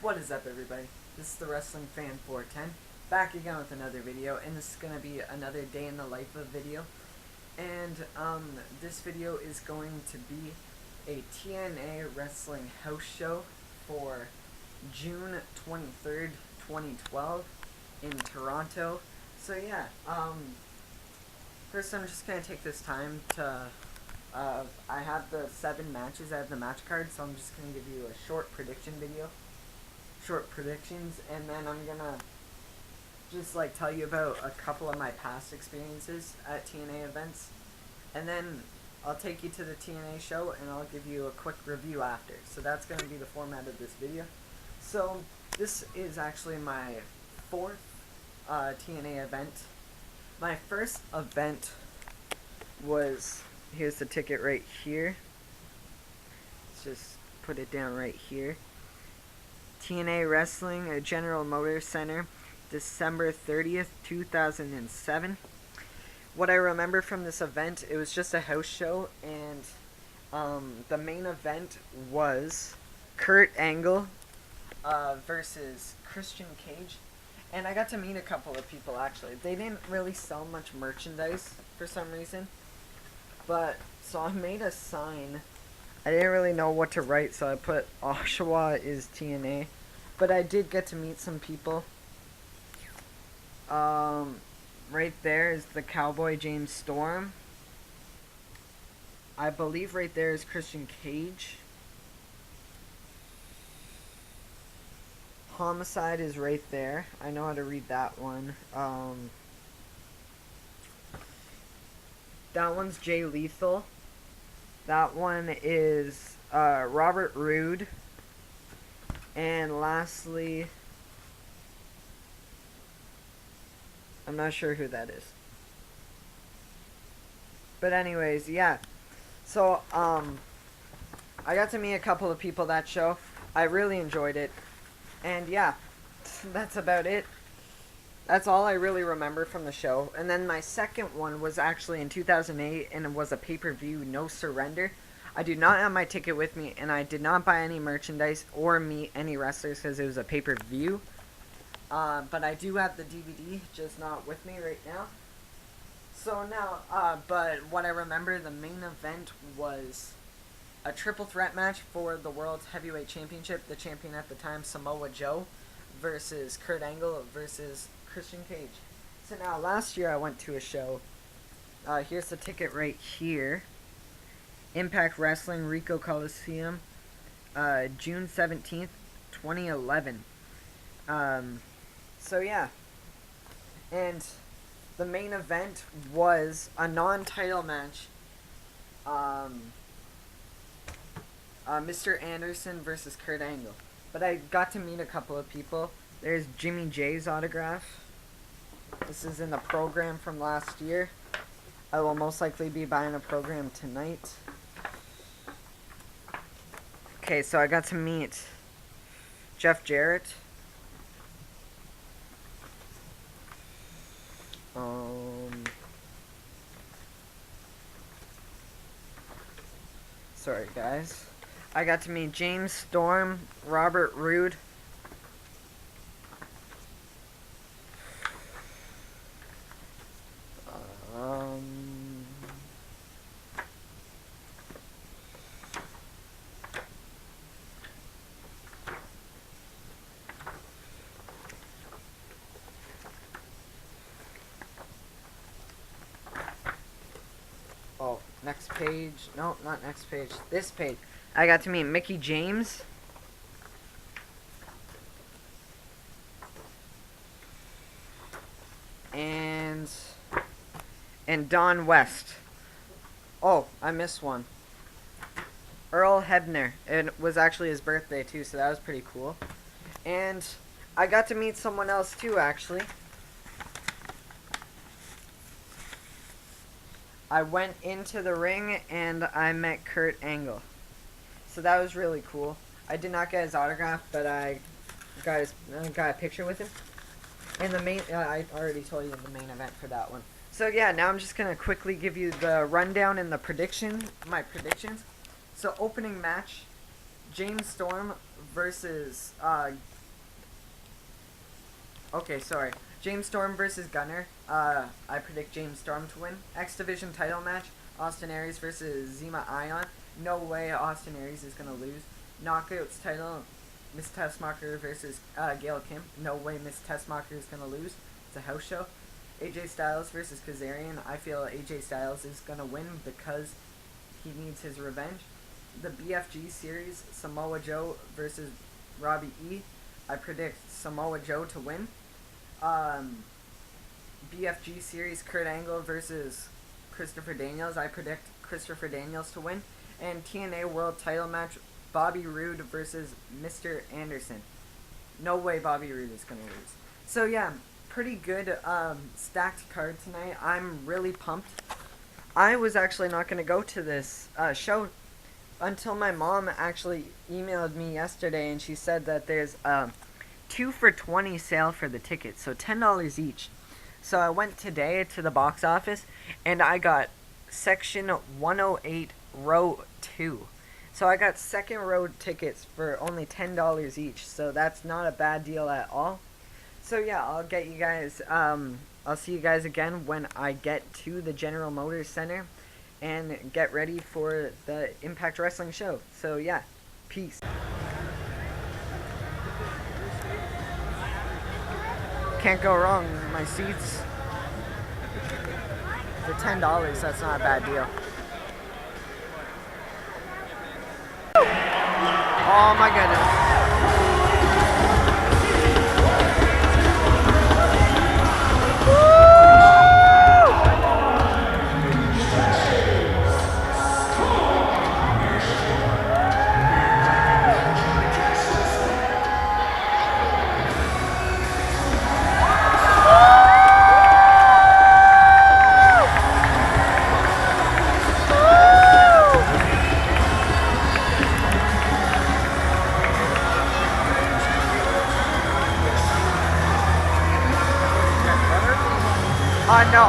What is up, everybody? This is the Wrestling Fan 410, back again with another video, and this is going to be another day in the life of video. And this video is going to be a TNA wrestling house show for June 23rd, 2012 in Toronto. So yeah, first I'm just going to take this time to, I have the 7 matches, I have the match card, so I'm just going to give you a short prediction video. Short predictions, and then I'm gonna just like tell you about a couple of my past experiences at TNA events, and then I'll take you to the TNA show and I'll give you a quick review after. So that's gonna be the format of this video. So this is actually my 4th TNA event. My first event was, here's the ticket right here. Let's just put it down right here. TNA Wrestling at General Motors Center, December 30th, 2007. What I remember from this event, it was just a house show, and the main event was Kurt Angle versus Christian Cage. And I got to meet a couple of people, actually. They didn't really sell much merchandise for some reason, but so I made a sign. I didn't really know what to write, so I put Oshawa is TNA. But I did get to meet some people. Right there is the Cowboy James Storm. I believe right there is Christian Cage. Homicide is right there. I know how to read that one. That one's Jay Lethal. That one is Robert Roode. And lastly, I'm not sure who that is. But anyways, yeah. So, I got to meet a couple of people that show. I really enjoyed it. And yeah, that's about it. That's all I really remember from the show. And then my second one was actually in 2008, and it was a pay-per-view, No Surrender. I do not have my ticket with me, and I did not buy any merchandise or meet any wrestlers because it was a pay-per-view. But I do have the DVD, just not with me right now. So now, but what I remember, the main event was a triple threat match for the World's Heavyweight Championship. The champion at the time, Samoa Joe, versus Kurt Angle versus Christian Cage. So now, last year I went to a show. Here's the ticket right here. Impact Wrestling, Rico Coliseum, June 17th, 2011. So yeah. And the main event was a non-title match. Mr. Anderson versus Kurt Angle. But I got to meet a couple of people. There's Jimmy J's autograph. This is in the program from last year. I will most likely be buying a program tonight. Okay, so I got to meet Jeff Jarrett. Sorry, guys. I got to meet James Storm, Robert Roode. Oh, next page. No, not next page. This page. I got to meet Mickie James. And Don West. Oh, I missed one. Earl Hebner. It was actually his birthday too, so that was pretty cool. And I got to meet someone else too, actually. I went into the ring and I met Kurt Angle. So that was really cool. I did not get his autograph, but I got a picture with him. And the main, I already told you the main event for that one. So yeah, now I'm just gonna quickly give you the rundown and my predictions. So opening match, James Storm versus okay, sorry. James Storm versus Gunner. I predict James Storm to win. X Division title match. Austin Aries versus Zema Ion. No way Austin Aries is gonna lose. Knockouts title. Miss Tessmacher versus Gail Kim. No way Miss Tessmacher is gonna lose. It's a house show. AJ Styles versus Kazarian. I feel AJ Styles is gonna win because he needs his revenge. The BFG series. Samoa Joe versus Robbie E. I predict Samoa Joe to win. BFG series, Kurt Angle versus Christopher Daniels. I predict Christopher Daniels to win. And TNA World Title match, Bobby Roode versus Mr. Anderson. No way Bobby Roode is gonna lose. So yeah, pretty good stacked card tonight. I'm really pumped. I was actually not gonna go to this show until my mom actually emailed me yesterday, and she said that there's 2 for $20 sale for the tickets, so $10 each. So I went today to the box office, and I got section 108, row 2. So I got second row tickets for only $10 each, so that's not a bad deal at all. So yeah, I'll get you guys, I'll see you guys again when I get to the General Motors Center and get ready for the Impact Wrestling show. So yeah, peace. Can't go wrong. My seats for $10. That's not a bad deal. Oh my goodness. No.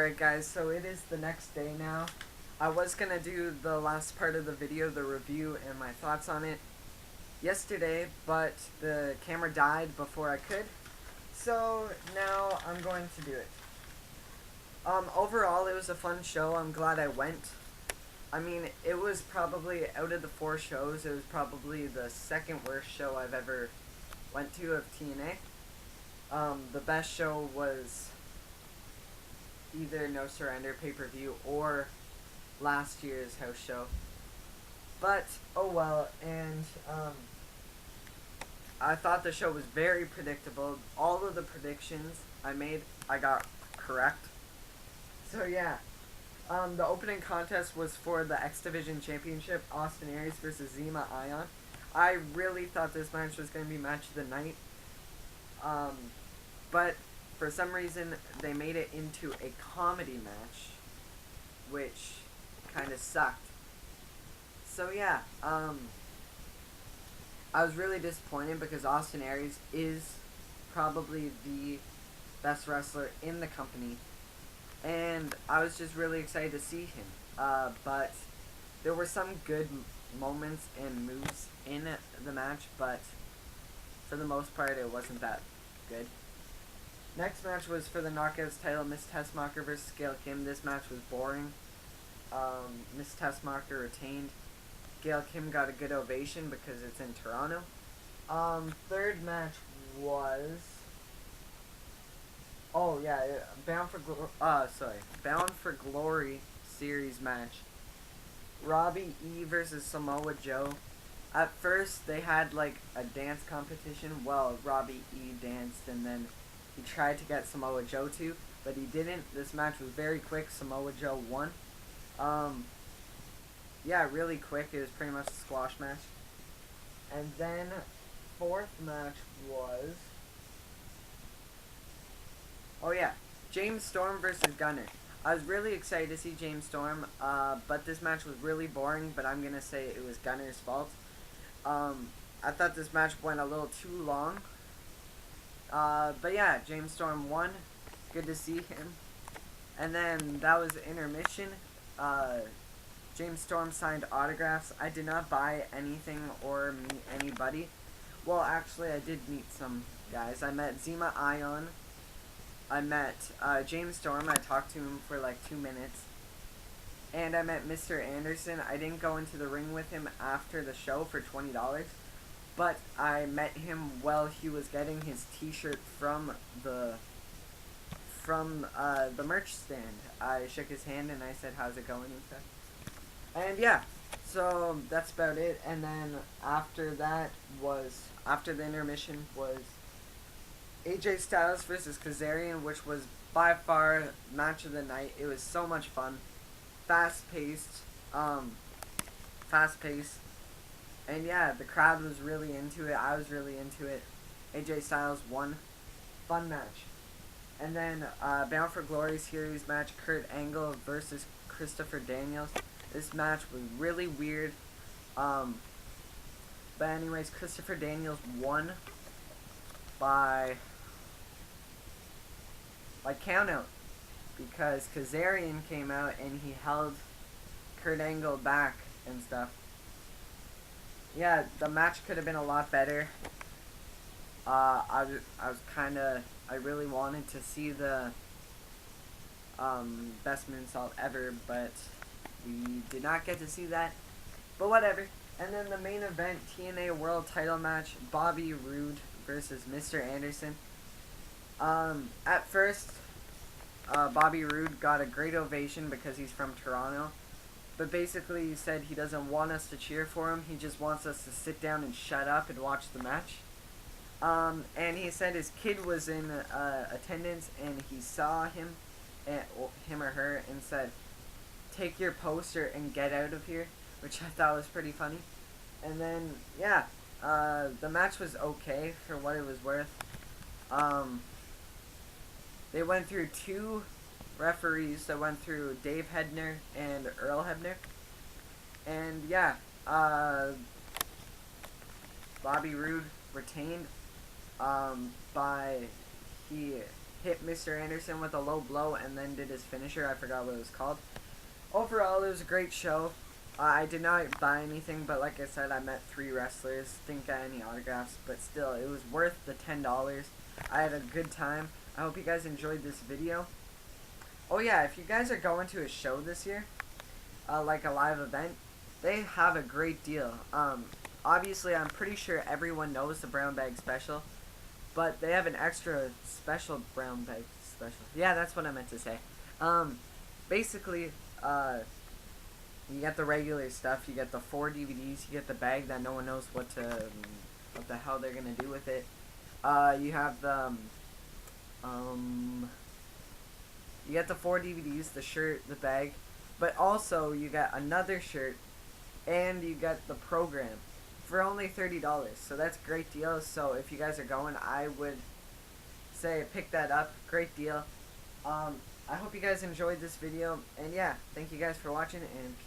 Alright guys, so it is the next day now. I was gonna do the last part of the video, the review and my thoughts on it yesterday, but the camera died before I could. So now I'm going to do it. Overall it was a fun show. I'm glad I went. I mean, it was probably, out of the 4 shows, it was probably the second worst show I've ever went to of TNA. The best show was either No Surrender pay-per-view or last year's house show. But, oh well, and, I thought the show was very predictable. All of the predictions I made, I got correct. So yeah, the opening contest was for the X Division Championship, Austin Aries versus Zema Ion. I really thought this match was going to be match of the night. But for some reason, they made it into a comedy match, which kind of sucked. So yeah, I was really disappointed because Austin Aries is probably the best wrestler in the company, and I was just really excited to see him. But there were some good moments and moves in the match, but for the most part, it wasn't that good. Next match was for the Knockouts title, Miss Tessmacher versus Gail Kim. This match was boring. Miss Tessmacher retained. Gail Kim got a good ovation because it's in Toronto. Third match was... Oh yeah, Bound for Glory series match. Robbie E versus Samoa Joe. At first, they had like a dance competition. Well, Robbie E danced and then he tried to get Samoa Joe to, but he didn't. This match was very quick. Samoa Joe won. Yeah, really quick. It was pretty much a squash match. And then, fourth match was... Oh yeah, James Storm versus Gunner. I was really excited to see James Storm, but this match was really boring, but I'm going to say it was Gunner's fault. I thought this match went a little too long. But yeah, James Storm won. Good to see him. And then that was intermission. James Storm signed autographs. I did not buy anything or meet anybody. Well, actually, I did meet some guys. I met Zema Ion. I met James Storm. I talked to him for like 2 minutes. And I met Mr. Anderson. I didn't go into the ring with him after the show for $20. But I met him while he was getting his t-shirt from the merch stand. I shook his hand and I said, "How's it going?" and stuff. And yeah, so that's about it. And then after that was, after the intermission was AJ Styles versus Kazarian, which was by far match of the night. It was so much fun. Fast-paced. And yeah, the crowd was really into it. I was really into it. AJ Styles won. Fun match. And then Bound for Glory series match, Kurt Angle versus Christopher Daniels. This match was really weird. But anyways, Christopher Daniels won by count out. Because Kazarian came out and he held Kurt Angle back and stuff. Yeah, the match could have been a lot better. I really wanted to see the best moonsault ever, but we did not get to see that. But whatever. And then the main event, TNA World Title match, Bobby Roode versus Mr. Anderson. At first, Bobby Roode got a great ovation because he's from Toronto. But basically he said he doesn't want us to cheer for him. He just wants us to sit down and shut up and watch the match. And he said his kid was in attendance and he saw him or her and said, "Take your poster and get out of here," which I thought was pretty funny. And then, yeah, the match was okay for what it was worth. They went through 2 referees. That went through Dave Hebner and Earl Hebner. And yeah, Bobby Roode retained. hit Mr. Anderson with a low blow and then did his finisher. I forgot what it was called. Overall, it was a great show. I did not buy anything, but like I said, I met 3 wrestlers. Didn't get any autographs, but still, it was worth the $10. I had a good time. I hope you guys enjoyed this video. Oh yeah, if you guys are going to a show this year, like a live event, they have a great deal. Obviously, I'm pretty sure everyone knows the brown bag special, but they have an extra special brown bag special. Yeah, that's what I meant to say. Basically, you get the regular stuff. You get the 4 DVDs. You get the bag that no one knows what the hell they're gonna do with it. You have the you get the 4 DVDs, the shirt, the bag, but also you get another shirt, and you get the program for only $30. So that's a great deal. So if you guys are going, I would say pick that up. Great deal. I hope you guys enjoyed this video, and yeah, thank you guys for watching, and peace.